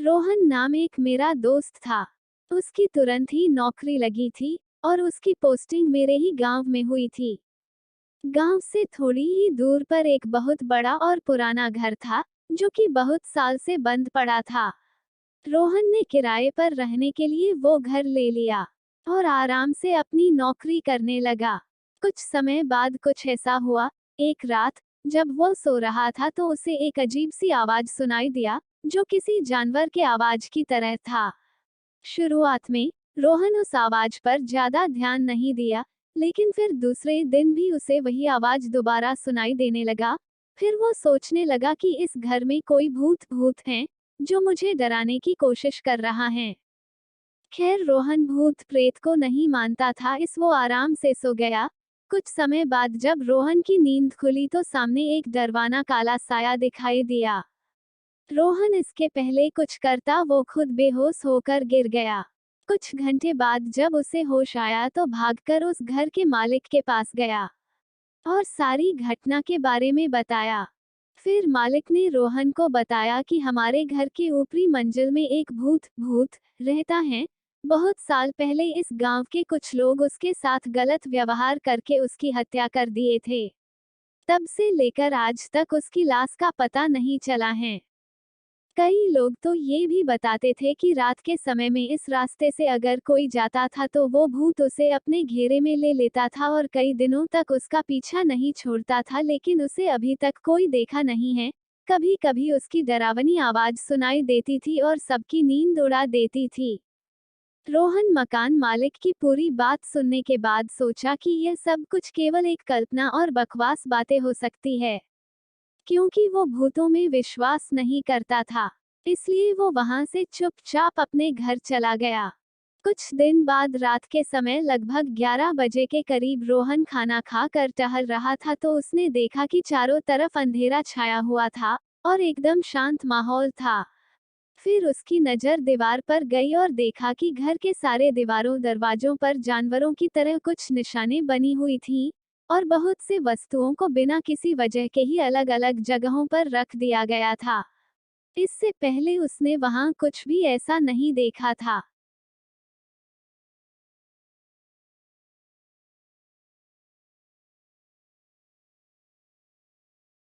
रोहन नाम एक मेरा दोस्त था। उसकी तुरंत ही नौकरी लगी थी और उसकी पोस्टिंग मेरे ही गांव में हुई थी। गांव से थोड़ी ही दूर पर एक बहुत बड़ा और पुराना घर था, जो कि बहुत साल से बंद पड़ा था। रोहन ने किराए पर रहने के लिए वो घर ले लिया और आराम से अपनी नौकरी करने लगा। कुछ समय बाद कुछ ऐसा हुआ। एक रात जब वो सो रहा था तो उसे एक अजीब सी आवाज सुनाई दिया, जो किसी जानवर के आवाज की तरह था। शुरुआत में रोहन उस आवाज पर ज्यादा ध्यान नहीं दिया, लेकिन फिर दूसरे दिन भी उसे वही आवाज दोबारा सुनाई देने लगा। फिर वो सोचने लगा कि इस घर में कोई भूत भूत है, जो मुझे डराने की कोशिश कर रहा है। खैर रोहन भूत प्रेत को नहीं मानता था, इस वो आराम से सो गया। कुछ समय बाद जब रोहन की नींद खुली तो सामने एक डरवाना काला साया दिखाई दिया। रोहन इसके पहले कुछ करता वो खुद बेहोश होकर गिर गया। कुछ घंटे बाद जब उसे होश आया तो भागकर उस घर के मालिक के पास गया और सारी घटना के बारे में बताया। फिर मालिक ने रोहन को बताया कि हमारे घर के ऊपरी मंजिल में एक भूत भूत रहता है। बहुत साल पहले इस गांव के कुछ लोग उसके साथ गलत व्यवहार करके उसकी हत्या कर दिए थे। तब से लेकर आज तक उसकी लाश का पता नहीं चला है। कई लोग तो ये भी बताते थे कि रात के समय में इस रास्ते से अगर कोई जाता था तो वो भूत उसे अपने घेरे में ले लेता था और कई दिनों तक उसका पीछा नहीं छोड़ता था, लेकिन उसे अभी तक कोई देखा नहीं है। कभी कभी उसकी डरावनी आवाज सुनाई देती थी और सबकी नींद उड़ा देती थी। रोहन मकान मालिक की पूरी बात सुनने के बाद सोचा कि यह सब कुछ केवल एक कल्पना और बकवास बातें हो सकती है, क्योंकि वो भूतों में विश्वास नहीं करता था। इसलिए वो वहां से चुपचाप अपने घर चला गया। कुछ दिन बाद रात के समय लगभग 11 बजे के करीब रोहन खाना खा कर टहल रहा था तो उसने देखा कि चारों तरफ अंधेरा छाया हुआ था और एकदम शांत माहौल था। फिर उसकी नज़र दीवार पर गई और देखा कि घर के सारे दीवारों दरवाजों पर जानवरों की तरह कुछ निशानें बनी हुई थीं और बहुत से वस्तुओं को बिना किसी वजह के ही अलग अलग जगहों पर रख दिया गया था। इससे पहले उसने वहां कुछ भी ऐसा नहीं देखा था।